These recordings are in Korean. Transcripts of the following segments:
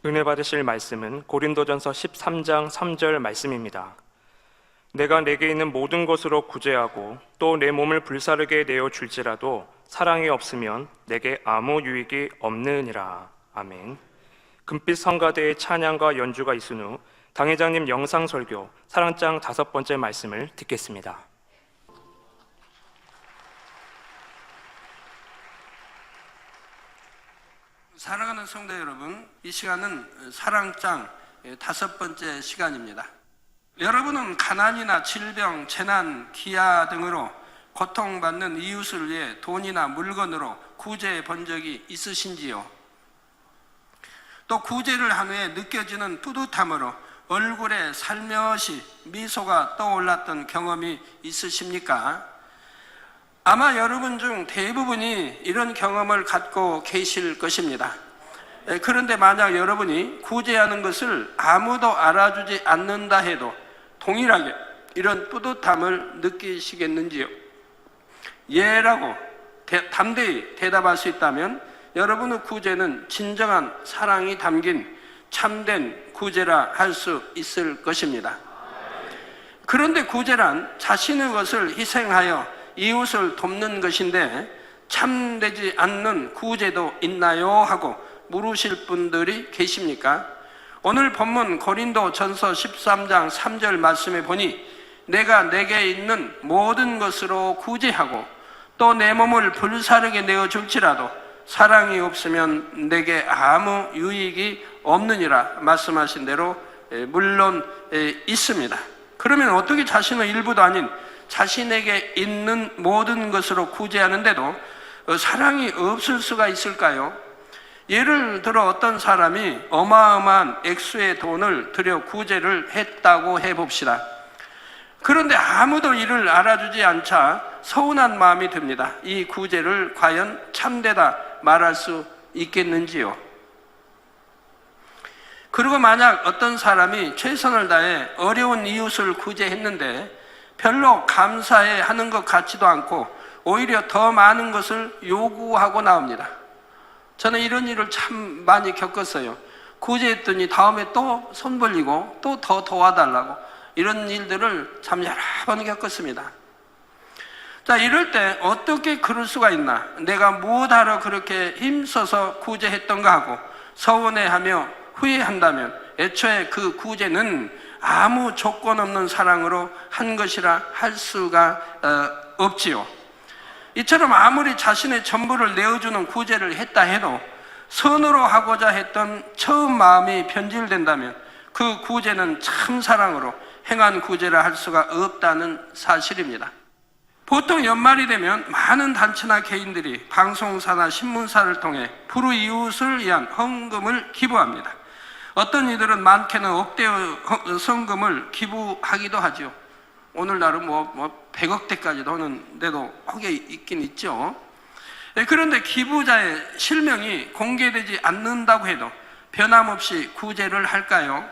은혜 받으실 말씀은 고린도전서 13장 3절 말씀입니다. 내가 내게 있는 모든 것으로 구제하고 또 내 몸을 불사르게 내어 줄지라도 사랑이 없으면 내게 아무 유익이 없느니라. 아멘. 금빛 성가대의 찬양과 연주가 있은 후 당회장님 영상 설교 사랑장 5번째 말씀을 듣겠습니다. 사랑하는 성도 여러분, 이 시간은 사랑장 5번째 시간입니다. 여러분은 가난이나 질병, 재난, 기아 등으로 고통받는 이웃을 위해 돈이나 물건으로 구제해 본 적이 있으신지요? 또 구제를 한 후에 느껴지는 뿌듯함으로 얼굴에 살며시 미소가 떠올랐던 경험이 있으십니까? 아마 여러분 중 대부분이 이런 경험을 갖고 계실 것입니다. 그런데 만약 여러분이 구제하는 것을 아무도 알아주지 않는다 해도 동일하게 이런 뿌듯함을 느끼시겠는지요? 예라고 담대히 대답할 수 있다면 여러분의 구제는 진정한 사랑이 담긴 참된 구제라 할 수 있을 것입니다. 그런데 구제란 자신의 것을 희생하여 이웃을 돕는 것인데 참되지 않는 구제도 있나요? 하고 물으실 분들이 계십니까? 오늘 본문 고린도전서 13장 3절 말씀에 보니 내가 내게 있는 모든 것으로 구제하고 또 내 몸을 불사르게 내어줄지라도 사랑이 없으면 내게 아무 유익이 없느니라 말씀하신 대로 물론 있습니다. 그러면 어떻게 자신의 일부도 아닌 자신에게 있는 모든 것으로 구제하는데도 사랑이 없을 수가 있을까요? 예를 들어 어떤 사람이 어마어마한 액수의 돈을 들여 구제를 했다고 해봅시다. 그런데 아무도 이를 알아주지 않자 서운한 마음이 듭니다. 이 구제를 과연 참되다 말할 수 있겠는지요? 그리고 만약 어떤 사람이 최선을 다해 어려운 이웃을 구제했는데 별로 감사해 하는 것 같지도 않고 오히려 더 많은 것을 요구하고 나옵니다. 저는 이런 일을 참 많이 겪었어요. 구제했더니 다음에 또 손 벌리고 또 더 도와달라고 이런 일들을 참 여러 번 겪었습니다. 자, 이럴 때 어떻게 그럴 수가 있나? 내가 무엇하러 그렇게 힘써서 구제했던가 하고 서운해하며 후회한다면 애초에 그 구제는 아무 조건 없는 사랑으로 한 것이라 할 수가 없지요. 이처럼 아무리 자신의 전부를 내어주는 구제를 했다 해도 선으로 하고자 했던 처음 마음이 변질된다면 그 구제는 참 사랑으로 행한 구제라 할 수가 없다는 사실입니다. 보통 연말이 되면 많은 단체나 개인들이 방송사나 신문사를 통해 불우이웃을 위한 헌금을 기부합니다. 어떤 이들은 많게는 억대의 성금을 기부하기도 하죠. 오늘날은 100억대까지도 하는 데도 혹여 있긴 있죠. 그런데 기부자의 실명이 공개되지 않는다고 해도 변함없이 구제를 할까요?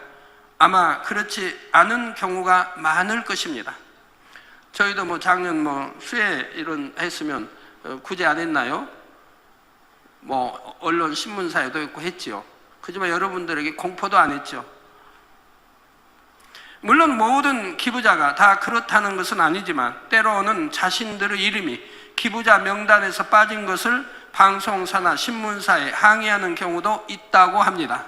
아마 그렇지 않은 경우가 많을 것입니다. 저희도 작년 수해 이런 했으면 구제 안 했나요? 언론 신문사에도 있고 했지요. 그지만 여러분들에게 공포도 안 했죠. 물론 모든 기부자가 다 그렇다는 것은 아니지만 때로는 자신들의 이름이 기부자 명단에서 빠진 것을 방송사나 신문사에 항의하는 경우도 있다고 합니다.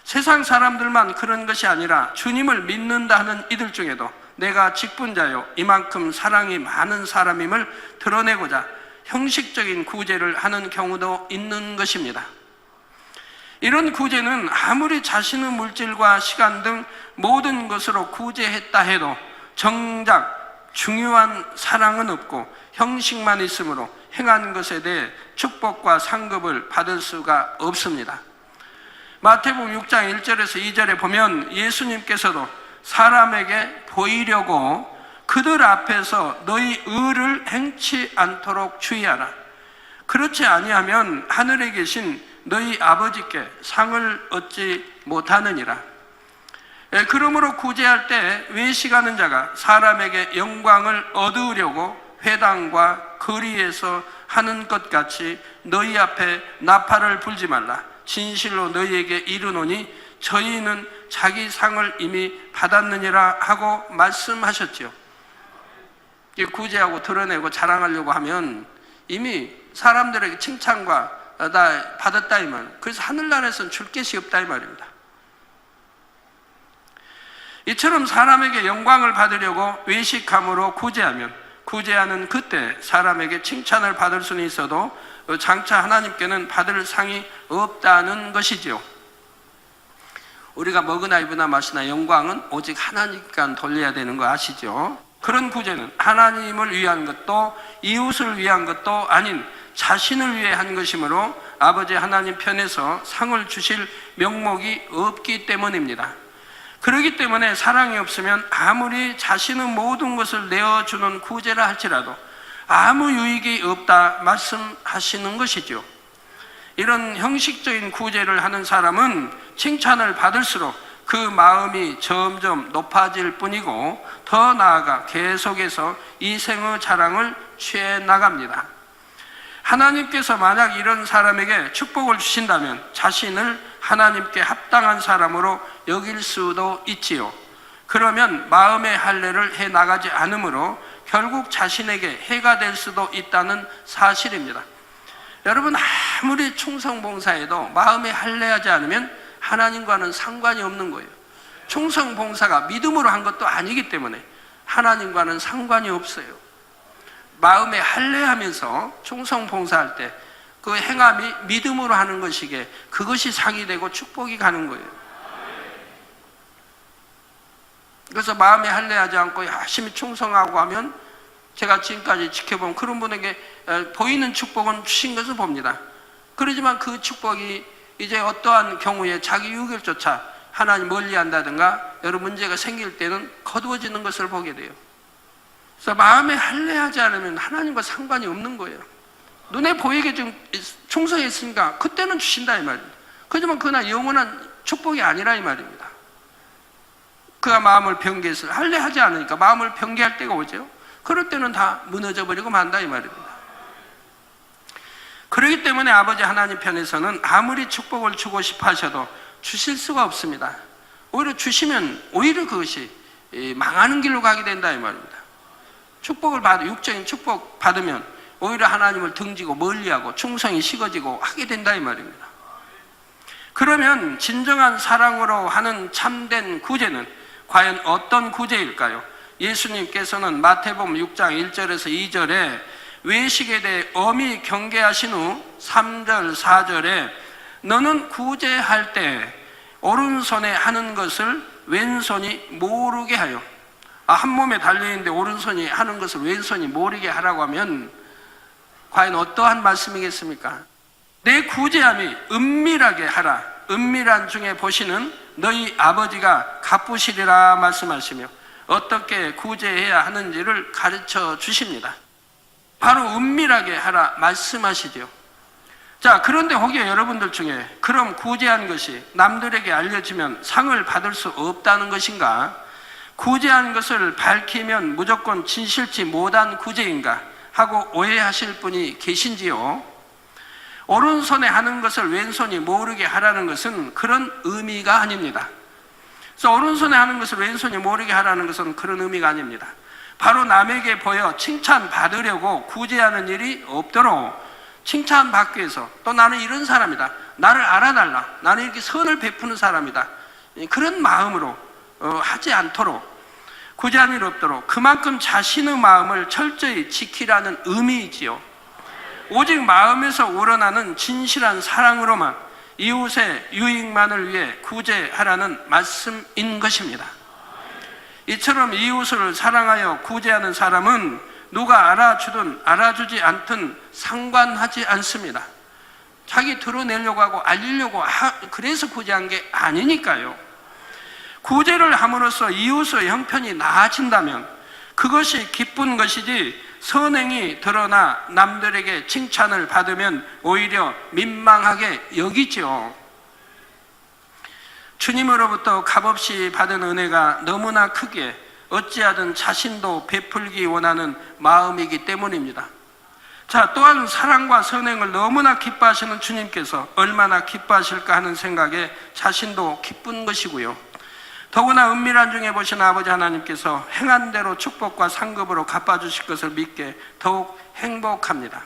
세상 사람들만 그런 것이 아니라 주님을 믿는다 하는 이들 중에도 내가 직분자요 이만큼 사랑이 많은 사람임을 드러내고자 형식적인 구제를 하는 경우도 있는 것입니다. 이런 구제는 아무리 자신의 물질과 시간 등 모든 것으로 구제했다 해도 정작 중요한 사랑은 없고 형식만 있으므로 행한 것에 대해 축복과 상급을 받을 수가 없습니다. 마태복음 6장 1절에서 2절에 보면 예수님께서도 사람에게 보이려고 그들 앞에서 너희 의를 행치 않도록 주의하라. 그렇지 아니하면 하늘에 계신 너희 아버지께 상을 얻지 못하느니라. 그러므로 구제할 때 외식하는 자가 사람에게 영광을 얻으려고 회당과 거리에서 하는 것 같이 너희 앞에 나팔을 불지 말라. 진실로 너희에게 이르노니 저희는 자기 상을 이미 받았느니라 하고 말씀하셨지요. 구제하고 드러내고 자랑하려고 하면 이미 사람들에게 칭찬과 다 받았다 이 말. 그래서 하늘나라에서는 줄 것이 없다 이 말입니다. 이처럼 사람에게 영광을 받으려고 외식함으로 구제하면 구제하는 그때 사람에게 칭찬을 받을 수는 있어도 장차 하나님께는 받을 상이 없다는 것이지요. 우리가 먹으나 입으나 마시나 영광은 오직 하나님께 돌려야 되는 거 아시죠? 그런 구제는 하나님을 위한 것도 이웃을 위한 것도 아닌 자신을 위해 한 것이므로 아버지 하나님 편에서 상을 주실 명목이 없기 때문입니다. 그렇기 때문에 사랑이 없으면 아무리 자신의 모든 것을 내어주는 구제라 할지라도 아무 유익이 없다 말씀하시는 것이죠. 이런 형식적인 구제를 하는 사람은 칭찬을 받을수록 그 마음이 점점 높아질 뿐이고 더 나아가 계속해서 이생의 자랑을 취해 나갑니다. 하나님께서 만약 이런 사람에게 축복을 주신다면 자신을 하나님께 합당한 사람으로 여길 수도 있지요. 그러면 마음의 할례를 해 나가지 않으므로 결국 자신에게 해가 될 수도 있다는 사실입니다. 여러분, 아무리 충성봉사해도 마음에 할례하지 않으면 하나님과는 상관이 없는 거예요. 충성봉사가 믿음으로 한 것도 아니기 때문에 하나님과는 상관이 없어요. 마음에 할례하면서 충성봉사할 때 그 행함이 믿음으로 하는 것이기에 그것이 상이 되고 축복이 가는 거예요. 그래서 마음에 할례하지 않고 열심히 충성하고 하면 제가 지금까지 지켜본 그런 분에게 보이는 축복은 주신 것을 봅니다. 그러지만 그 축복이 이제 어떠한 경우에 자기 유익조차 하나님 멀리한다든가 여러 문제가 생길 때는 거두어지는 것을 보게 돼요. 그래서 마음에 할례하지 않으면 하나님과 상관이 없는 거예요. 눈에 보이게 좀 충성했으니까 그때는 주신다 이 말입니다. 그렇지만 그러나 영원한 축복이 아니라 이 말입니다. 그가 마음을 변개해서 할례하지 않으니까 마음을 변개할 때가 오죠. 그럴 때는 다 무너져 버리고 만다 이 말입니다. 그렇기 때문에 아버지 하나님 편에서는 아무리 축복을 주고 싶어 하셔도 주실 수가 없습니다. 오히려 주시면 오히려 그것이 망하는 길로 가게 된다 이 말입니다. 축복을 육적인 축복 받으면 오히려 하나님을 등지고 멀리하고 충성이 식어지고 하게 된다 이 말입니다. 그러면 진정한 사랑으로 하는 참된 구제는 과연 어떤 구제일까요? 예수님께서는 마태복음 6장 1절에서 2절에 외식에 대해 엄히 경계하신 후 3절 4절에 너는 구제할 때 오른손에 하는 것을 왼손이 모르게 하여, 한 몸에 달려있는데 오른손이 하는 것을 왼손이 모르게 하라고 하면 과연 어떠한 말씀이겠습니까? 내 구제함이 은밀하게 하라. 은밀한 중에 보시는 너희 아버지가 갚으시리라 말씀하시며 어떻게 구제해야 하는지를 가르쳐 주십니다. 바로 은밀하게 하라 말씀하시죠. 자, 그런데 혹여 여러분들 중에 그럼 구제한 것이 남들에게 알려지면 상을 받을 수 없다는 것인가? 구제한 것을 밝히면 무조건 진실치 못한 구제인가? 하고 오해하실 분이 계신지요? 오른손에 하는 것을 왼손이 모르게 하라는 것은 그런 의미가 아닙니다. 그래서 오른손에 하는 것을 왼손이 모르게 하라는 것은 그런 의미가 아닙니다. 바로 남에게 보여 칭찬받으려고 구제하는 일이 없도록 칭찬받기 위해서, 또 나는 이런 사람이다, 나를 알아달라, 나는 이렇게 선을 베푸는 사람이다, 그런 마음으로 하지 않도록, 구제하는 일 없도록 그만큼 자신의 마음을 철저히 지키라는 의미이지요. 오직 마음에서 우러나는 진실한 사랑으로만 이웃의 유익만을 위해 구제하라는 말씀인 것입니다. 이처럼 이웃을 사랑하여 구제하는 사람은 누가 알아주든 알아주지 않든 상관하지 않습니다. 자기 드러내려고 하고 알리려고 그래서 구제한 게 아니니까요. 구제를 함으로써 이웃의 형편이 나아진다면 그것이 기쁜 것이지, 선행이 드러나 남들에게 칭찬을 받으면 오히려 민망하게 여기죠. 주님으로부터 값없이 받은 은혜가 너무나 크기에 어찌하든 자신도 베풀기 원하는 마음이기 때문입니다. 자, 또한 사랑과 선행을 너무나 기뻐하시는 주님께서 얼마나 기뻐하실까 하는 생각에 자신도 기쁜 것이고요. 더구나 은밀한 중에 보신 아버지 하나님께서 행한 대로 축복과 상급으로 갚아주실 것을 믿게 더욱 행복합니다.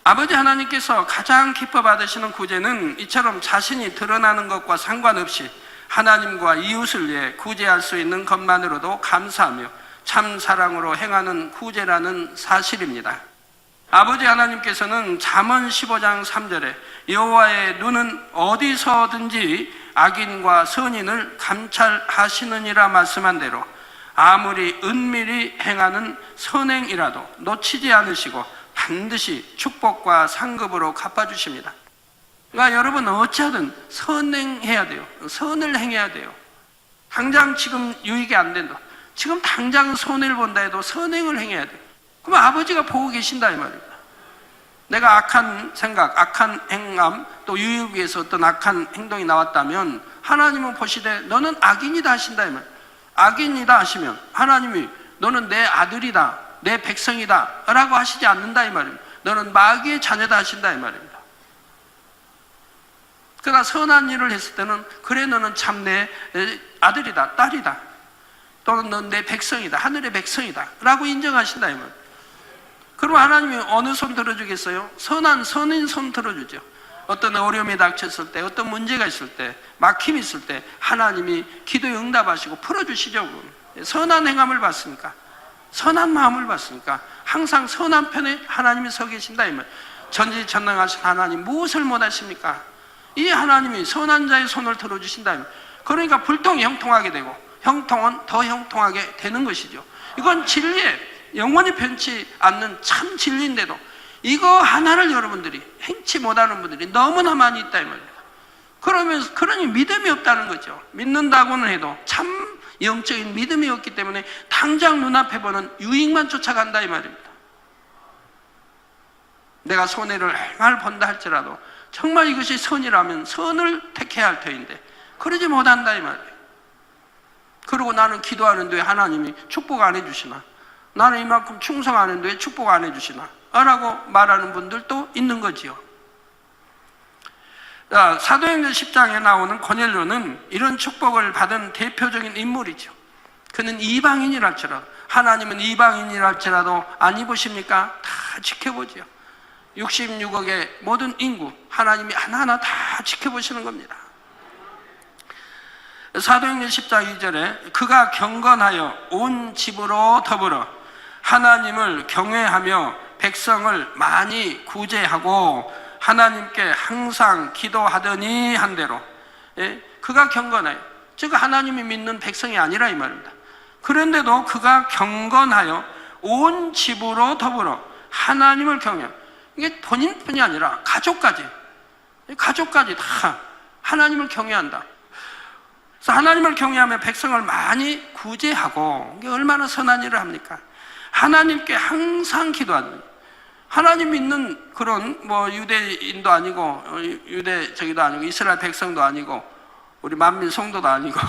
아버지 하나님께서 가장 기뻐 받으시는 구제는 이처럼 자신이 드러나는 것과 상관없이 하나님과 이웃을 위해 구제할 수 있는 것만으로도 감사하며 참 사랑으로 행하는 구제라는 사실입니다. 아버지 하나님께서는 잠언 15장 3절에 여호와의 눈은 어디서든지 악인과 선인을 감찰하시느니라 말씀한 대로 아무리 은밀히 행하는 선행이라도 놓치지 않으시고 반드시 축복과 상급으로 갚아주십니다. 그러니까 여러분 어찌하든 선행해야 돼요. 선을 행해야 돼요. 당장 지금 유익이 안 된다. 지금 당장 손해를 본다 해도 선행을 행해야 돼요. 그럼 아버지가 보고 계신다 이 말입니다. 내가 악한 생각, 악한 행함, 또 유익을 위해서 어떤 악한 행동이 나왔다면 하나님은 보시되 너는 악인이다 하신다 이 말이에요. 악인이다 하시면 하나님이 너는 내 아들이다, 내 백성이다 라고 하시지 않는다 이 말입니다. 너는 마귀의 자녀다 하신다 이 말입니다. 그러나 선한 일을 했을 때는 그래 너는 참 내 아들이다, 딸이다, 또는 넌 내 백성이다, 하늘의 백성이다 라고 인정하신다 이 말입니다. 그럼 하나님이 어느 손 들어주겠어요? 선한 선인 손 들어주죠. 어떤 어려움이 닥쳤을 때, 어떤 문제가 있을 때, 막힘이 있을 때 하나님이 기도에 응답하시고 풀어주시죠. 선한 행함을 봤으니까, 선한 마음을 봤으니까 항상 선한 편에 하나님이 서 계신다 이 말. 전지전능하신 하나님 무엇을 못하십니까? 이 하나님이 선한 자의 손을 들어주신다 이 말. 그러니까 불통이 형통하게 되고 형통은 더 형통하게 되는 것이죠. 이건 진리에 영원히 변치 않는 참 진리인데도 이거 하나를 여러분들이 행치 못하는 분들이 너무나 많이 있다 이 말입니다. 그러니 믿음이 없다는 거죠. 믿는다고는 해도 참 영적인 믿음이 없기 때문에 당장 눈앞에 보는 유익만 쫓아간다 이 말입니다. 내가 손해를 얼마나 본다 할지라도 정말 이것이 선이라면 선을 택해야 할 터인데 그러지 못한다 이 말이에요. 그리고 나는 기도하는데 하나님이 축복 안 해주시나? 나는 이만큼 충성하는데 왜 축복 안 해주시나? 라고 말하는 분들도 있는 거지요. 사도행전 10장에 나오는 고넬료는 이런 축복을 받은 대표적인 인물이죠. 그는 이방인이랄지라도, 하나님은 이방인이랄지라도 안 입으십니까? 다 지켜보지요. 66억의 모든 인구 하나님이 하나하나 다 지켜보시는 겁니다. 사도행전 10장 2절에 그가 경건하여 온 집으로 더불어 하나님을 경외하며 백성을 많이 구제하고 하나님께 항상 기도하더니 한 대로, 그가 경건하여, 즉 하나님이 믿는 백성이 아니라 이 말입니다. 그런데도 그가 경건하여 온 집으로 더불어 하나님을 경외하며, 이게 본인뿐이 아니라 가족까지 다 하나님을 경외한다. 그래서 하나님을 경외하며 백성을 많이 구제하고, 이게 얼마나 선한 일을 합니까? 하나님께 항상 기도하는, 하나님 믿는 그런 유대인도 아니고 유대적이도 아니고 이스라엘 백성도 아니고 우리 만민 성도도 아니고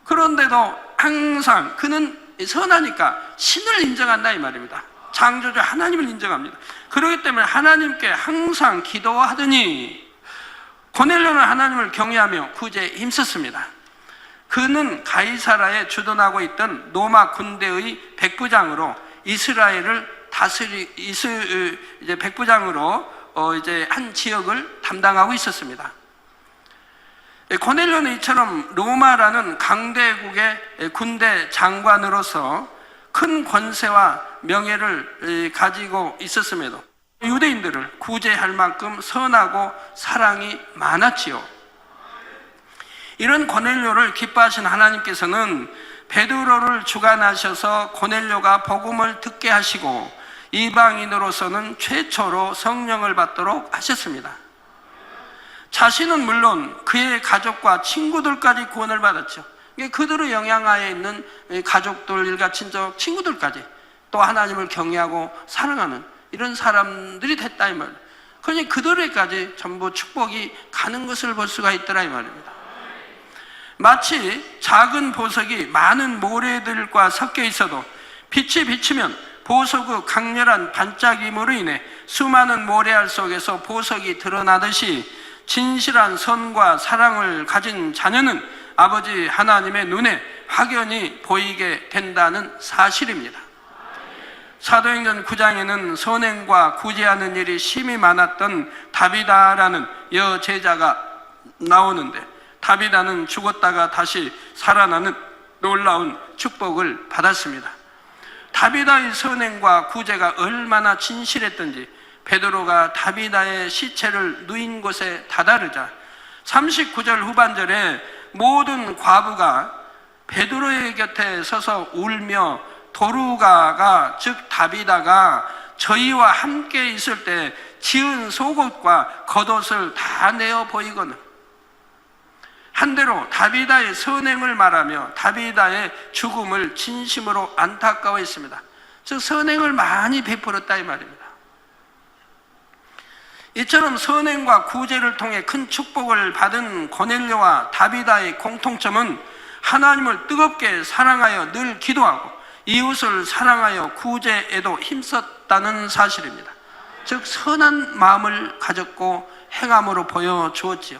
그런데도 항상 그는 선하니까 신을 인정한다 이 말입니다. 창조주 하나님을 인정합니다. 그렇기 때문에 하나님께 항상 기도하더니 고넬료는 하나님을 경외하며 구제에 힘썼습니다. 그는 가이사라에 주둔하고 있던 로마 군대의 백부장으로 이스라엘을 이제 백부장으로 이제 한 지역을 담당하고 있었습니다. 고넬료는 이처럼 로마라는 강대국의 군대 장관으로서 큰 권세와 명예를 가지고 있었음에도 유대인들을 구제할 만큼 선하고 사랑이 많았지요. 이런 고넬료를 기뻐하신 하나님께서는 베드로를 주관하셔서 고넬료가 복음을 듣게 하시고 이방인으로서는 최초로 성령을 받도록 하셨습니다. 자신은 물론 그의 가족과 친구들까지 구원을 받았죠. 그들의 영향하에 있는 가족들, 일가, 친척, 친구들까지 또 하나님을 경외하고 사랑하는 이런 사람들이 됐다 이 말이에요. 그러니 그들에까지 전부 축복이 가는 것을 볼 수가 있더라 이 말입니다. 마치 작은 보석이 많은 모래들과 섞여 있어도 빛이 비치면 보석의 강렬한 반짝임으로 인해 수많은 모래알 속에서 보석이 드러나듯이 진실한 선과 사랑을 가진 자녀는 아버지 하나님의 눈에 확연히 보이게 된다는 사실입니다. 사도행전 9장에는 선행과 구제하는 일이 심히 많았던 다비다라는 여제자가 나오는데, 다비다는 죽었다가 다시 살아나는 놀라운 축복을 받았습니다. 다비다의 선행과 구제가 얼마나 진실했던지 베드로가 다비다의 시체를 누인 곳에 다다르자 39절 후반절에 모든 과부가 베드로의 곁에 서서 울며 도루가가, 즉 다비다가 저희와 함께 있을 때 지은 속옷과 겉옷을 다 내어 보이거늘 한대로 다비다의 선행을 말하며 다비다의 죽음을 진심으로 안타까워했습니다. 즉 선행을 많이 베풀었다 이 말입니다. 이처럼 선행과 구제를 통해 큰 축복을 받은 고넬료와 다비다의 공통점은 하나님을 뜨겁게 사랑하여 늘 기도하고 이웃을 사랑하여 구제에도 힘썼다는 사실입니다. 즉 선한 마음을 가졌고 행함으로 보여주었지요.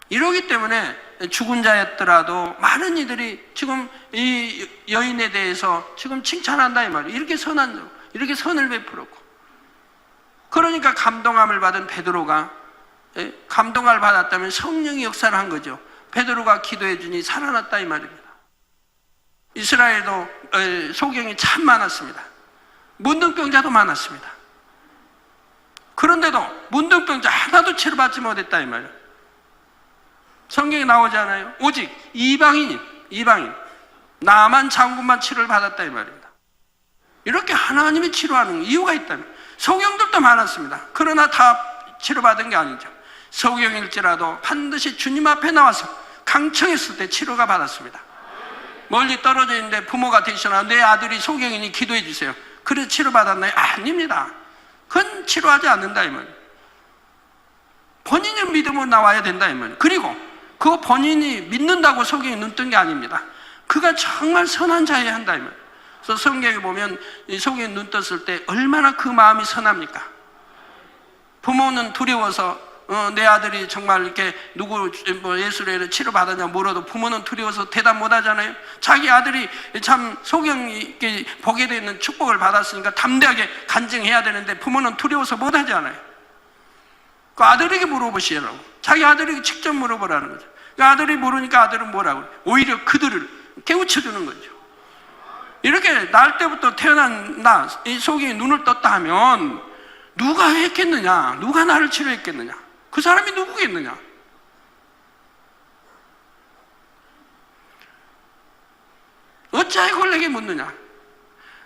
이러기 때문에 죽은 자였더라도 많은 이들이 지금 이 여인에 대해서 지금 칭찬한다 이 말이에요. 이렇게 선을 베풀었고, 그러니까 감동함을 받은 베드로가, 감동을 받았다면 성령이 역사를 한 거죠. 베드로가 기도해 주니 살아났다 이 말입니다. 이스라엘도 소경이 참 많았습니다. 문둥병자도 많았습니다. 그런데도 문둥병자 하나도 치료받지 못했다 이 말이에요. 성경에 나오지 않아요? 오직 이방인 나만 장군만 치료를 받았다 이 말입니다. 이렇게 하나님이 치료하는 이유가 있다면, 소경들도 많았습니다. 그러나 다 치료받은 게 아니죠. 소경일지라도 반드시 주님 앞에 나와서 강청했을 때 치료가 받았습니다. 멀리 떨어져 있는데 부모가 되시나 내 아들이 소경이니 기도해 주세요. 그래서 치료받았나요? 아닙니다. 그건 치료하지 않는다 이 말이에요. 본인의 믿음으로 나와야 된다 이 말이에요. 그리고 그 본인이 믿는다고 소경이 눈 뜬 게 아닙니다. 그가 정말 선한 자여야 한다 이 말이에요. 그래서 성경에 보면 이 소경이 눈 떴을 때 얼마나 그 마음이 선합니까? 부모는 두려워서 내 아들이 정말 이렇게 누구 예수를 치료받았냐 물어도 부모는 두려워서 대답 못 하잖아요. 자기 아들이 참 소경이 보게 되는 축복을 받았으니까 담대하게 간증해야 되는데 부모는 두려워서 못 하잖아요. 그 아들에게 물어보시라고. 자기 아들에게 직접 물어보라는 거죠. 그 아들이 모르니까 아들은 뭐라고? 오히려 그들을 깨우쳐주는 거죠. 이렇게 날 때부터 태어난 나, 이 소경이 눈을 떴다 하면 누가 했겠느냐? 누가 나를 치료했겠느냐? 그 사람이 누구겠느냐? 어찌하여 그걸 내게 묻느냐?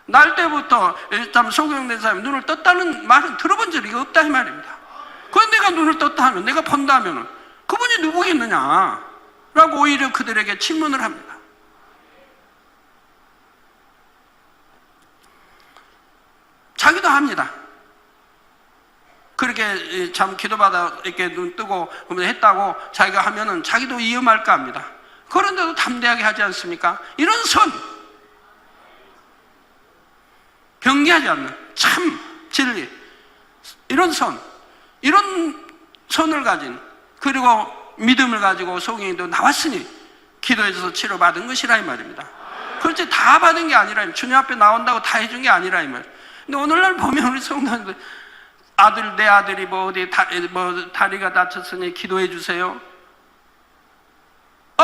날 때부터 참 소경된 사람이 눈을 떴다는 말은 들어본 적이 없다 이 말입니다. 그건 내가 눈을 떴다 하면, 내가 본다 하면 그분이 누구겠느냐? 라고 오히려 그들에게 질문을 합니다. 자기도 합니다. 그렇게 참 기도받아 이렇게 눈 뜨고 했다고 자기가 하면은 자기도 위험할까 합니다. 그런데도 담대하게 하지 않습니까? 이런 선, 경계하지 않는 참 진리, 이런 선을 가진, 그리고 믿음을 가지고 소경이도 나왔으니 기도해줘서 치료받은 것이라 이 말입니다. 그렇지 다 받은 게 아니라, 주님 앞에 나온다고 다 해준 게 아니라 이 말. 근데 오늘날 보면 우리 성도님들 내 아들이 다리가 다쳤으니 기도해 주세요.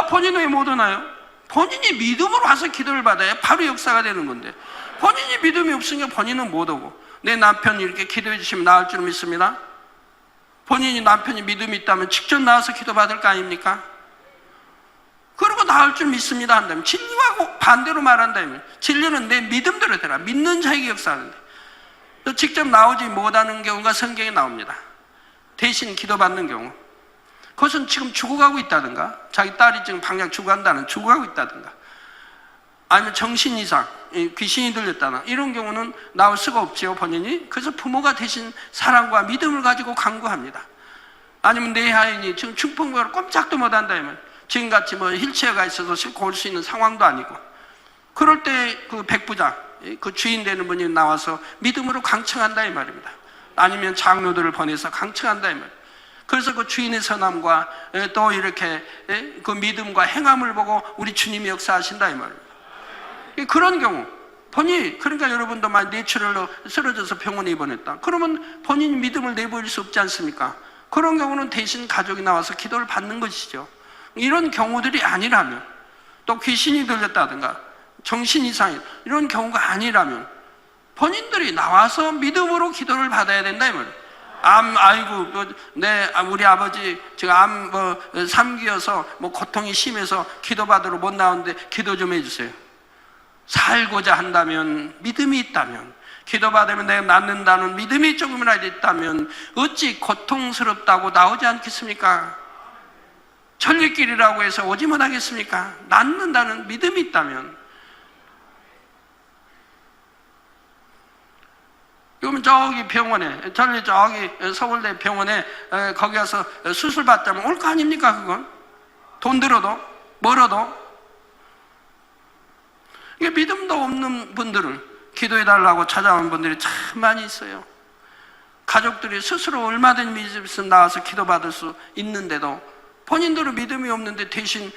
본인은 왜 못 오나요? 본인이 믿음으로 와서 기도를 받아야 바로 역사가 되는 건데, 본인이 믿음이 없으니까 본인은 못 오고, 내 남편이 이렇게 기도해 주시면 나을 줄 믿습니다. 본인이 남편이 믿음이 있다면 직접 나와서 기도 받을 거 아닙니까? 그리고 나을 줄 믿습니다 한다면, 진리하고 반대로 말한다면, 진리는 내 믿음대로 되라. 믿는 자에게 역사하는데, 직접 나오지 못하는 경우가 성경에 나옵니다. 대신 기도받는 경우, 그것은 지금 죽어가고 있다든가, 자기 딸이 지금 당장 죽어가고 있다든가, 아니면 정신 이상, 귀신이 들렸다나, 이런 경우는 나올 수가 없지요 본인이. 그래서 부모가 대신 사랑과 믿음을 가지고 간구합니다. 아니면 내 하인이 지금 중풍으로 꼼짝도 못한다면, 지금같이 휠체어가 있어서 싣고 올 수 있는 상황도 아니고, 그럴 때 그 백부장, 그 주인 되는 분이 나와서 믿음으로 강청한다 이 말입니다. 아니면 장로들을 보내서 강청한다 이 말입니다. 그래서 그 주인의 선함과 또 이렇게 그 믿음과 행함을 보고 우리 주님이 역사하신다 이 말입니다. 그런 경우 본인이, 그러니까 여러분도 만약 뇌출혈로 쓰러져서 병원에 입원했다 그러면 본인이 믿음을 내보일 수 없지 않습니까? 그런 경우는 대신 가족이 나와서 기도를 받는 것이죠. 이런 경우들이 아니라면, 또 귀신이 들렸다든가 정신 이상이 이런 경우가 아니라면 본인들이 나와서 믿음으로 기도를 받아야 된다 이 말이에요. 우리 아버지 지금 3기여서 고통이 심해서 기도받으러 못 나오는데 기도 좀 해주세요. 살고자 한다면, 믿음이 있다면, 기도받으면 내가 낫는다는 믿음이 조금이라도 있다면 어찌 고통스럽다고 나오지 않겠습니까? 천리길이라고 해서 오지 못하겠습니까? 낫는다는 믿음이 있다면. 그러면 저기 병원에, 저기 서울대 병원에 거기 가서 수술 받자면 올 거 아닙니까? 그건 돈 들어도 멀어도. 이게 믿음도 없는 분들을 기도해달라고 찾아온 분들이 참 많이 있어요. 가족들이 스스로 얼마든지 믿음 있으면 나와서 기도받을 수 있는데도 본인들은 믿음이 없는데 대신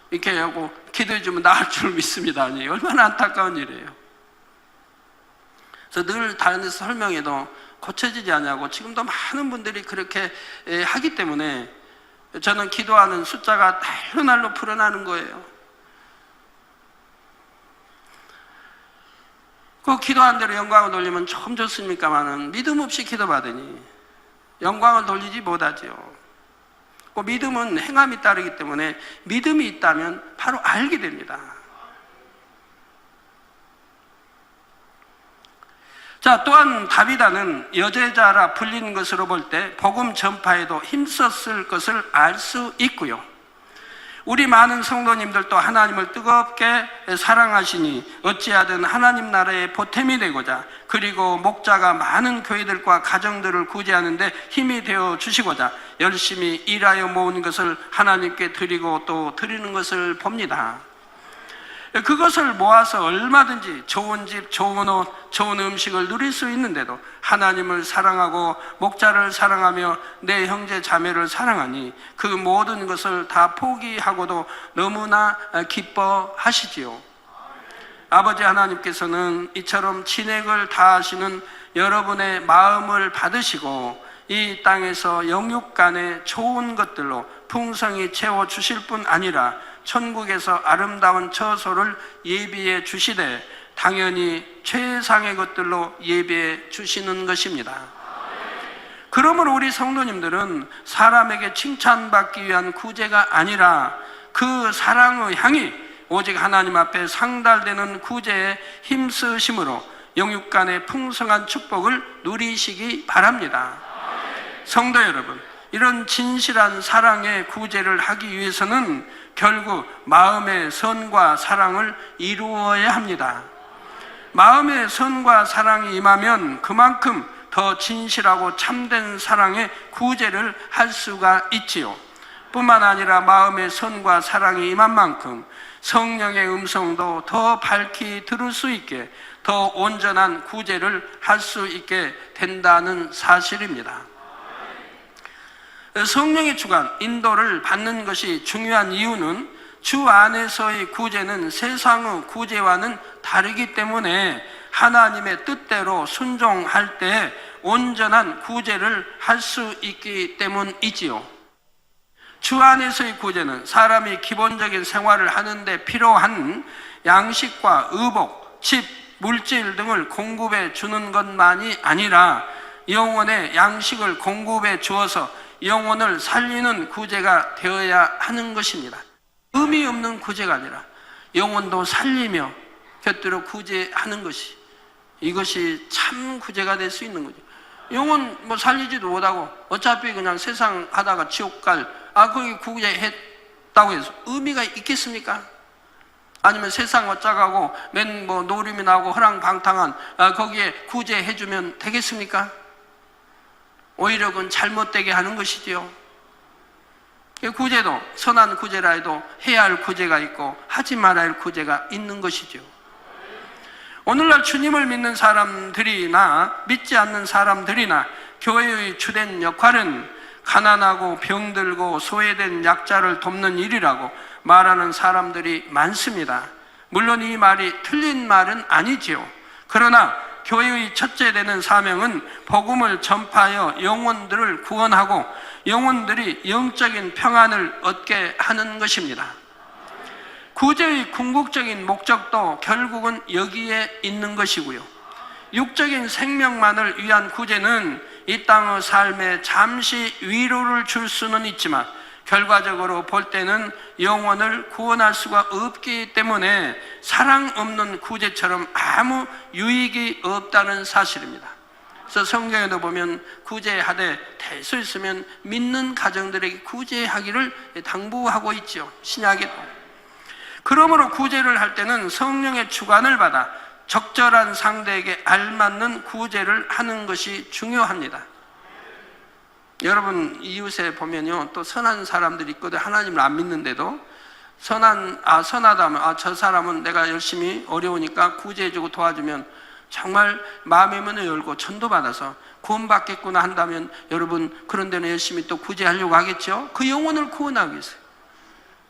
이렇게 하고 기도해주면 나을 줄 믿습니다. 아니, 얼마나 안타까운 일이에요. 그래서 늘 다른 데서 설명해도 고쳐지지 않냐고 지금도 많은 분들이 그렇게 하기 때문에 저는 기도하는 숫자가 날로 날로 불어나는 거예요. 그 기도한 대로 영광을 돌리면 좀 좋습니까만은 믿음 없이 기도받으니 영광을 돌리지 못하지요. 그 믿음은 행함이 따르기 때문에 믿음이 있다면 바로 알게 됩니다. 자, 또한 다비다는 여제자라 불린 것으로 볼 때 복음 전파에도 힘썼을 것을 알 수 있고요. 우리 많은 성도님들도 하나님을 뜨겁게 사랑하시니 어찌하든 하나님 나라의 보탬이 되고자, 그리고 목자가 많은 교회들과 가정들을 구제하는데 힘이 되어 주시고자 열심히 일하여 모은 것을 하나님께 드리고 또 드리는 것을 봅니다. 그것을 모아서 얼마든지 좋은 집, 좋은 옷, 좋은 음식을 누릴 수 있는데도 하나님을 사랑하고 목자를 사랑하며 내 형제 자매를 사랑하니 그 모든 것을 다 포기하고도 너무나 기뻐하시지요. 아버지 하나님께서는 이처럼 진액을 다하시는 여러분의 마음을 받으시고 이 땅에서 영육간의 좋은 것들로 풍성히 채워주실 뿐 아니라 천국에서 아름다운 처소를 예비해 주시되 당연히 최상의 것들로 예비해 주시는 것입니다. 그러므로 우리 성도님들은 사람에게 칭찬받기 위한 구제가 아니라 그 사랑의 향이 오직 하나님 앞에 상달되는 구제에 힘쓰심으로 영육간의 풍성한 축복을 누리시기 바랍니다. 성도 여러분, 이런 진실한 사랑의 구제를 하기 위해서는 결국 마음의 선과 사랑을 이루어야 합니다. 마음의 선과 사랑이 임하면 그만큼 더 진실하고 참된 사랑의 구제를 할 수가 있지요. 뿐만 아니라 마음의 선과 사랑이 임한 만큼 성령의 음성도 더 밝히 들을 수 있게 더 온전한 구제를 할 수 있게 된다는 사실입니다. 성령의 주관, 인도를 받는 것이 중요한 이유는 주 안에서의 구제는 세상의 구제와는 다르기 때문에 하나님의 뜻대로 순종할 때 온전한 구제를 할 수 있기 때문이지요. 주 안에서의 구제는 사람이 기본적인 생활을 하는데 필요한 양식과 의복, 집, 물질 등을 공급해 주는 것만이 아니라 영혼의 양식을 공급해 주어서 영혼을 살리는 구제가 되어야 하는 것입니다. 의미 없는 구제가 아니라 영혼도 살리며 곁들여 구제하는 것이, 이것이 참 구제가 될 수 있는 거죠. 영혼 살리지도 못하고 어차피 그냥 세상 하다가 지옥 갈, 거기 구제했다고 해서 의미가 있겠습니까? 아니면 세상 어쩌가고 맨 노름이 나고 허랑방탕한 거기에 구제해주면 되겠습니까? 오히려 그건 잘못되게 하는 것이지요. 구제도 선한 구제라 해도 해야 할 구제가 있고 하지 말아야 할 구제가 있는 것이죠. 오늘날 주님을 믿는 사람들이나 믿지 않는 사람들이나 교회의 주된 역할은 가난하고 병들고 소외된 약자를 돕는 일이라고 말하는 사람들이 많습니다. 물론 이 말이 틀린 말은 아니지요. 그러나 교회의 첫째 되는 사명은 복음을 전파하여 영혼들을 구원하고 영혼들이 영적인 평안을 얻게 하는 것입니다. 구제의 궁극적인 목적도 결국은 여기에 있는 것이고요. 육적인 생명만을 위한 구제는 이 땅의 삶에 잠시 위로를 줄 수는 있지만 결과적으로 볼 때는 영혼을 구원할 수가 없기 때문에 사랑 없는 구제처럼 아무 유익이 없다는 사실입니다. 그래서 성경에도 보면 구제하되 될 수 있으면 믿는 가정들에게 구제하기를 당부하고 있죠. 신약에도. 그러므로 구제를 할 때는 성령의 주관을 받아 적절한 상대에게 알맞는 구제를 하는 것이 중요합니다. 여러분 이웃에 보면요, 또 선한 사람들이 있거든. 하나님을 안 믿는데도 선하다면 저 사람은 내가 열심히 어려우니까 구제해주고 도와주면 정말 마음의 문을 열고 전도받아서 구원받겠구나 한다면 여러분 그런 데는 열심히 또 구제하려고 하겠죠. 그 영혼을 구원하기 위해서,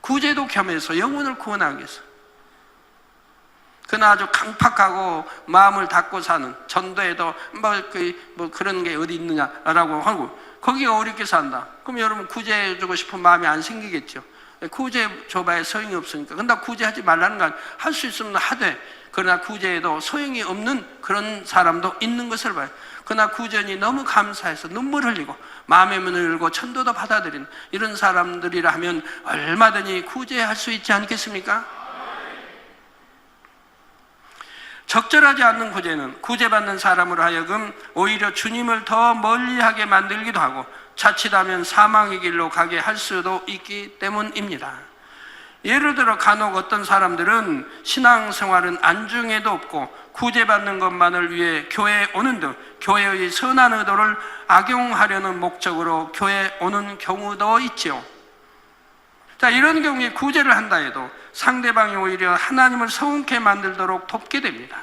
구제도 겸해서 영혼을 구원하기 위해서. 그러나 아주 강팍하고 마음을 닫고 사는, 전도에도 뭐 그런 게 어디 있느냐라고 하고 거기에 어렵게 산다. 그럼 여러분 구제해주고 싶은 마음이 안 생기겠죠. 구제줘봐야 소용이 없으니까. 근데 구제하지 말라는 건 할 수 있으면 하되, 그러나 구제에도 소용이 없는 그런 사람도 있는 것을 봐요. 그러나 구제니 너무 감사해서 눈물 흘리고 마음의 문을 열고 천도도 받아들이는 이런 사람들이라 하면 얼마든지 구제할 수 있지 않겠습니까? 적절하지 않는 구제는 구제받는 사람으로 하여금 오히려 주님을 더 멀리하게 만들기도 하고 자칫하면 사망의 길로 가게 할 수도 있기 때문입니다. 예를 들어 간혹 어떤 사람들은 신앙생활은 안중에도 없고 구제받는 것만을 위해 교회에 오는 등 교회의 선한 의도를 악용하려는 목적으로 교회에 오는 경우도 있지요. 자, 이런 경우에 구제를 한다 해도 상대방이 오히려 하나님을 서운케 만들도록 돕게 됩니다.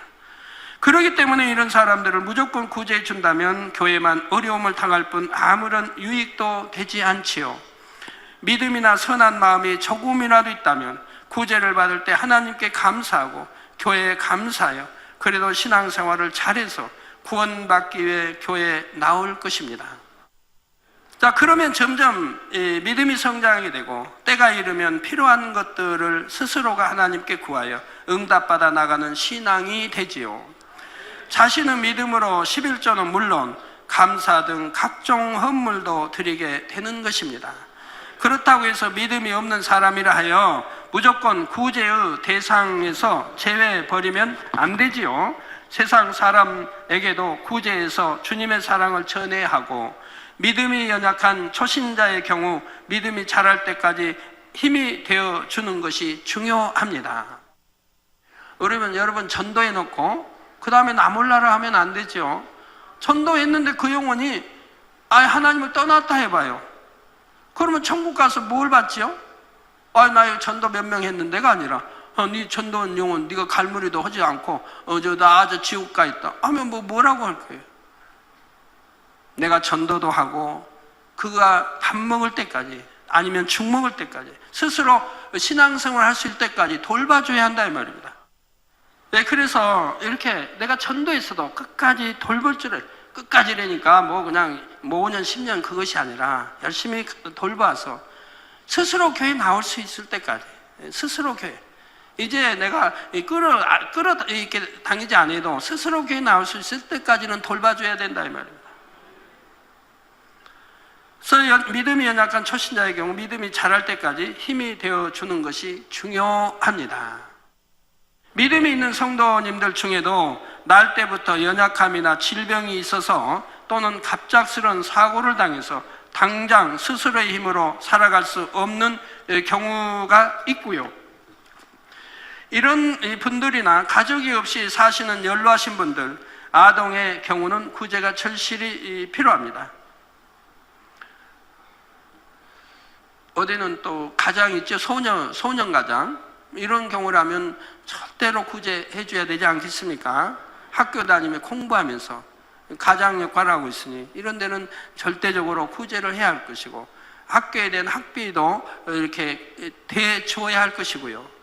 그렇기 때문에 이런 사람들을 무조건 구제해 준다면 교회만 어려움을 당할 뿐 아무런 유익도 되지 않지요. 믿음이나 선한 마음이 조금이라도 있다면 구제를 받을 때 하나님께 감사하고 교회에 감사하여 그래도 신앙생활을 잘해서 구원받기 위해 교회에 나올 것입니다. 자, 그러면 점점 믿음이 성장하게 되고 때가 이르면 필요한 것들을 스스로가 하나님께 구하여 응답받아 나가는 신앙이 되지요. 자신의 믿음으로 11조는 물론 감사 등 각종 헌물도 드리게 되는 것입니다. 그렇다고 해서 믿음이 없는 사람이라 하여 무조건 구제의 대상에서 제외해버리면 안 되지요. 세상 사람에게도 구제해서 주님의 사랑을 전해야 하고, 믿음이 연약한 초신자의 경우 믿음이 자랄 때까지 힘이 되어주는 것이 중요합니다. 그러면 여러분 전도해 놓고 그 다음에 나 몰라라 하면 안 되죠. 전도했는데 그 영혼이 하나님을 떠났다 해봐요. 그러면 천국 가서 뭘 받지요? 나 전도 몇 명 했는데가 아니라 네 전도한 영혼 네가 갈무리도 하지 않고 나 지옥 가 있다 하면 뭐라고 할 거예요? 내가 전도도 하고 그가 밥 먹을 때까지 아니면 죽 먹을 때까지 스스로 신앙생활 할 수 있을 때까지 돌봐줘야 한다 이 말입니다. 네, 그래서 이렇게 내가 전도했어도 끝까지 돌볼 줄을, 끝까지라니까 그냥 5년 10년 그것이 아니라 열심히 돌봐서 스스로 교회 나올 수 있을 때까지, 스스로 교회, 이제 내가 끌어 이렇게 다니지 않아도 스스로 교회 나올 수 있을 때까지는 돌봐줘야 된다 이 말입니다. 그래서 믿음이 연약한 초신자의 경우 믿음이 자랄 때까지 힘이 되어주는 것이 중요합니다. 믿음이 있는 성도님들 중에도 날 때부터 연약함이나 질병이 있어서 또는 갑작스러운 사고를 당해서 당장 스스로의 힘으로 살아갈 수 없는 경우가 있고요. 이런 분들이나 가족이 없이 사시는 연로하신 분들, 아동의 경우는 구제가 절실히 필요합니다. 어디는 또 가장 있죠. 소년 가장. 이런 경우라면 절대로 구제해 줘야 되지 않겠습니까? 학교 다니며 공부하면서 가장 역할을 하고 있으니 이런 데는 절대적으로 구제를 해야 할 것이고, 학교에 대한 학비도 이렇게 대줘야 할 것이고요.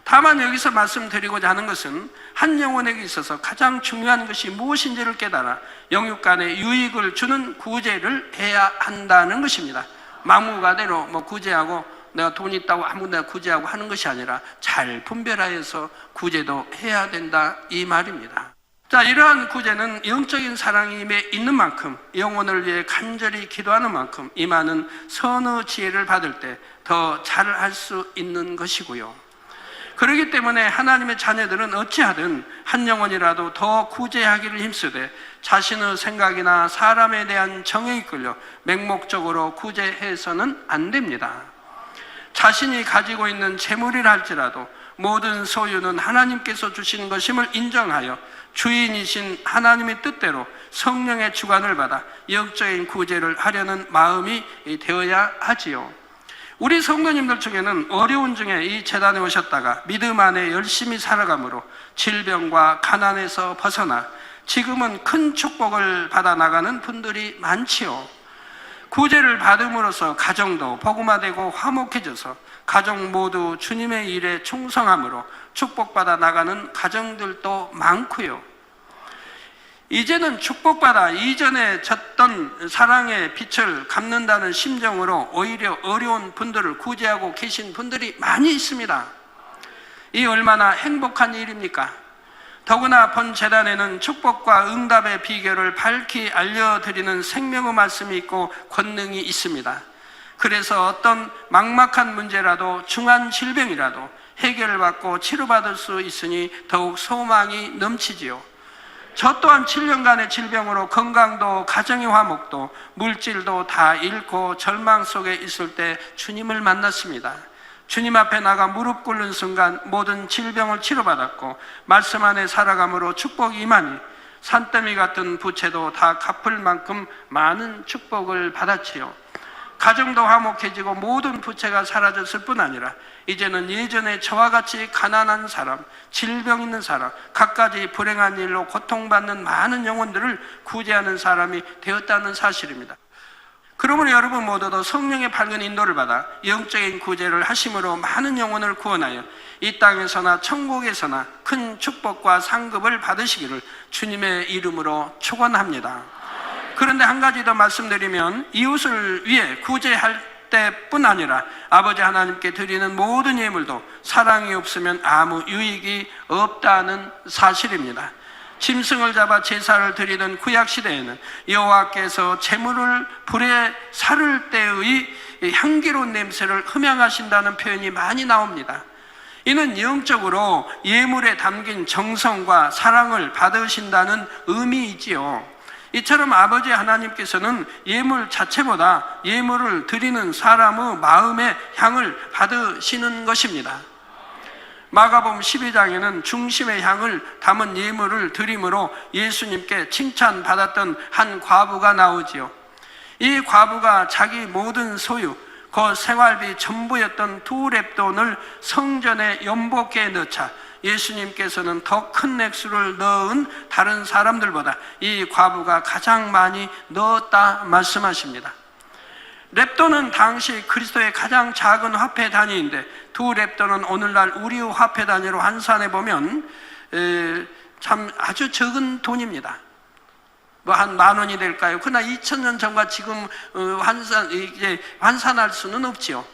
다만 여기서 말씀드리고자 하는 것은 한 영혼에게 있어서 가장 중요한 것이 무엇인지를 깨달아 영육 간의 유익을 주는 구제를 해야 한다는 것입니다. 막무가내로 구제하고 내가 돈 있다고 아무나 구제하고 하는 것이 아니라 잘 분별하여서 구제도 해야 된다, 이 말입니다. 자, 이러한 구제는 영적인 사랑이 있는 만큼, 영혼을 위해 간절히 기도하는 만큼 임하는 선의 지혜를 받을 때 더 잘할 수 있는 것이고요. 그렇기 때문에 하나님의 자녀들은 어찌하든 한 영혼이라도 더 구제하기를 힘쓰되 자신의 생각이나 사람에 대한 정에 이끌려 맹목적으로 구제해서는 안 됩니다. 자신이 가지고 있는 재물이라 할지라도 모든 소유는 하나님께서 주신 것임을 인정하여 주인이신 하나님의 뜻대로 성령의 주관을 받아 영적인 구제를 하려는 마음이 되어야 하지요. 우리 성도님들 중에는 어려운 중에 이 재단에 오셨다가 믿음 안에 열심히 살아감으로 질병과 가난에서 벗어나 지금은 큰 축복을 받아 나가는 분들이 많지요. 구제를 받음으로써 가정도 복음화되고 화목해져서 가정 모두 주님의 일에 충성함으로 축복받아 나가는 가정들도 많고요. 이제는 축복받아 이전에 졌던 사랑의 빛을 갚는다는 심정으로 오히려 어려운 분들을 구제하고 계신 분들이 많이 있습니다. 이 얼마나 행복한 일입니까? 더구나 본 재단에는 축복과 응답의 비결을 밝히 알려드리는 생명의 말씀이 있고 권능이 있습니다. 그래서 어떤 막막한 문제라도 중한 질병이라도 해결을 받고 치료받을 수 있으니 더욱 소망이 넘치지요. 저 또한 7년간의 질병으로 건강도 가정의 화목도 물질도 다 잃고 절망 속에 있을 때 주님을 만났습니다. 주님 앞에 나가 무릎 꿇는 순간 모든 질병을 치료받았고 말씀 안에 살아감으로 축복이 임하니 산더미 같은 부채도 다 갚을 만큼 많은 축복을 받았지요. 가정도 화목해지고 모든 부채가 사라졌을 뿐 아니라 이제는 예전에 저와 같이 가난한 사람, 질병 있는 사람, 갖가지 불행한 일로 고통받는 많은 영혼들을 구제하는 사람이 되었다는 사실입니다. 그러므로 여러분 모두도 성령의 밝은 인도를 받아 영적인 구제를 하심으로 많은 영혼을 구원하여 이 땅에서나 천국에서나 큰 축복과 상급을 받으시기를 주님의 이름으로 축원합니다. 그런데 한 가지 더 말씀드리면 이웃을 위해 구제할 때뿐 아니라 아버지 하나님께 드리는 모든 예물도 사랑이 없으면 아무 유익이 없다는 사실입니다. 짐승을 잡아 제사를 드리던 구약시대에는 여호와께서 제물을 불에 사를 때의 향기로운 냄새를 흠양하신다는 표현이 많이 나옵니다. 이는 영적으로 예물에 담긴 정성과 사랑을 받으신다는 의미이지요. 이처럼 아버지 하나님께서는 예물 자체보다 예물을 드리는 사람의 마음의 향을 받으시는 것입니다. 마가복음 12장에는 중심의 향을 담은 예물을 드림으로 예수님께 칭찬받았던 한 과부가 나오지요. 이 과부가 자기 모든 소유, 그 생활비 전부였던 2렙돈을 성전에 연복해 넣자 예수님께서는 더 큰 액수를 넣은 다른 사람들보다 이 과부가 가장 많이 넣었다 말씀하십니다. 렙돈은 당시 그리스도의 가장 작은 화폐 단위인데 2렙돈은 오늘날 우리의 화폐 단위로 환산해 보면 참 아주 적은 돈입니다. 뭐 한 10,000원이 될까요? 그러나 2000년 전과 지금 환산할 수는 없지요.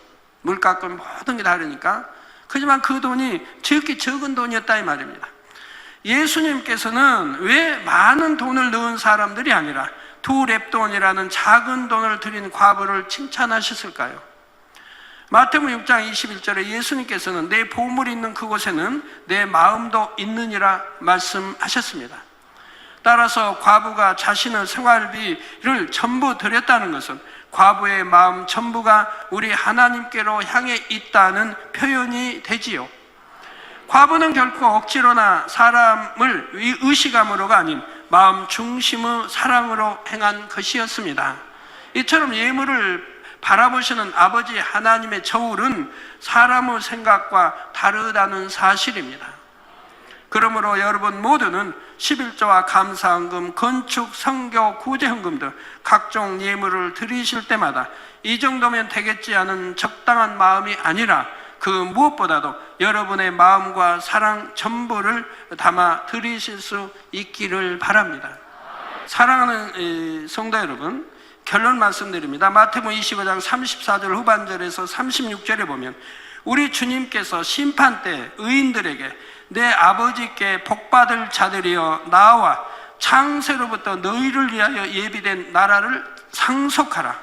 물가가 모든 게 다르니까. 하지만 그 돈이 지극히 적은 돈이었다 이 말입니다. 예수님께서는 왜 많은 돈을 넣은 사람들이 아니라 2렙돈이라는 작은 돈을 드린 과부를 칭찬하셨을까요? 마태복음 6장 21절에 예수님께서는 내 보물이 있는 그곳에는 내 마음도 있느니라 말씀하셨습니다. 따라서 과부가 자신의 생활비를 전부 드렸다는 것은 과부의 마음 전부가 우리 하나님께로 향해 있다는 표현이 되지요. 과부는 결코 억지로나 사람을 의식함으로가 아닌 마음 중심의 사랑으로 행한 것이었습니다. 이처럼 예물을 바라보시는 아버지 하나님의 저울은 사람의 생각과 다르다는 사실입니다. 그러므로 여러분 모두는 11조와 감사헌금, 건축, 선교, 구제헌금 등 각종 예물을 드리실 때마다 이 정도면 되겠지 하는 적당한 마음이 아니라 그 무엇보다도 여러분의 마음과 사랑 전부를 담아 드리실 수 있기를 바랍니다. 사랑하는 성도 여러분, 결론 말씀드립니다. 마태복음 25장 34절 후반절에서 36절에 보면 우리 주님께서 심판 때 의인들에게 내 아버지께 복받을 자들이여 나와 창세로부터 너희를 위하여 예비된 나라를 상속하라.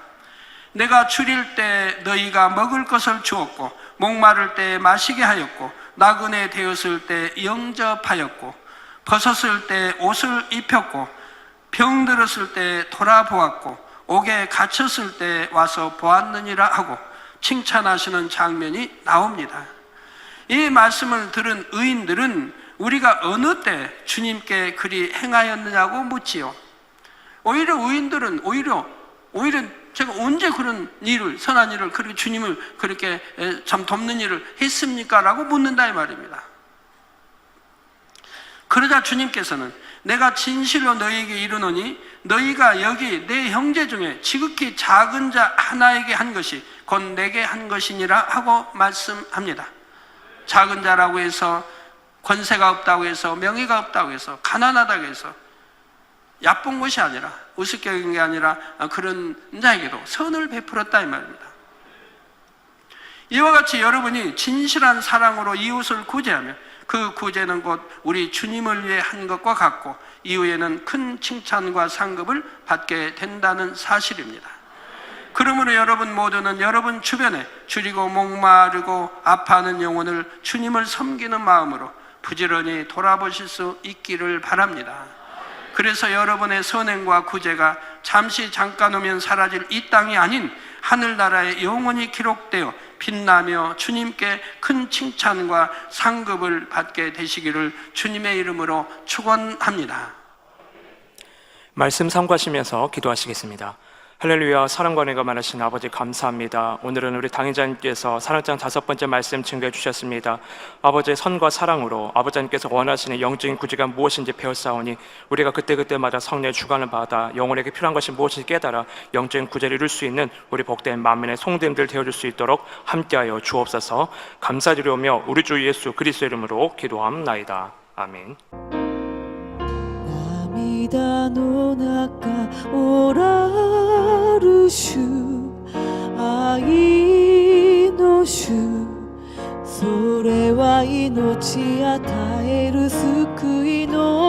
내가 줄일 때 너희가 먹을 것을 주었고 목마를 때 마시게 하였고 나그네 되었을 때 영접하였고 벗었을 때 옷을 입혔고 병들었을 때 돌아보았고 옥에 갇혔을 때 와서 보았느니라 하고 칭찬하시는 장면이 나옵니다. 이 말씀을 들은 의인들은 우리가 어느 때 주님께 그리 행하였느냐고 묻지요. 오히려 의인들은 오히려 제가 언제 그런 일을, 선한 일을, 그렇게 주님을 그렇게 참 돕는 일을 했습니까? 라고 묻는다 이 말입니다. 그러자 주님께서는 내가 진실로 너희에게 이르노니 너희가 여기 내 형제 중에 지극히 작은 자 하나에게 한 것이 곧 내게 한 것이니라 하고 말씀합니다. 작은 자라고 해서 권세가 없다고 해서 명예가 없다고 해서 가난하다고 해서 야쁜 것이 아니라 우습게 여긴 게 아니라 그런 자에게도 선을 베풀었다 이 말입니다. 이와 같이 여러분이 진실한 사랑으로 이웃을 구제하며 그 구제는 곧 우리 주님을 위해 한 것과 같고 이후에는 큰 칭찬과 상급을 받게 된다는 사실입니다. 그러므로 여러분 모두는 여러분 주변에 줄이고 목마르고 아파하는 영혼을 주님을 섬기는 마음으로 부지런히 돌아보실 수 있기를 바랍니다. 그래서 여러분의 선행과 구제가 잠시 잠깐 오면 사라질 이 땅이 아닌 하늘나라에 영원히 기록되어 빛나며 주님께 큰 칭찬과 상급을 받게 되시기를 주님의 이름으로 축원합니다. 말씀 삼가시면서 기도하시겠습니다. 할렐루야. 사랑과 은혜가 많으신 아버지 감사합니다. 오늘은 우리 당회자님께서 사랑장 5번째 말씀 증거해 주셨습니다. 아버지의 선과 사랑으로 아버지님께서 원하시는 영적인 구제가 무엇인지 배웠사오니 우리가 그때그때마다 성령의 주관을 받아 영혼에게 필요한 것이 무엇인지 깨달아 영적인 구제를 이룰 수 있는 우리 복된 만민의 송됨들 되어줄 수 있도록 함께하여 주옵소서. 감사드리오며 우리 주 예수 그리스도 이름으로 기도함나이다. 아멘. 涙の中おらる主愛の主それは命与える救いの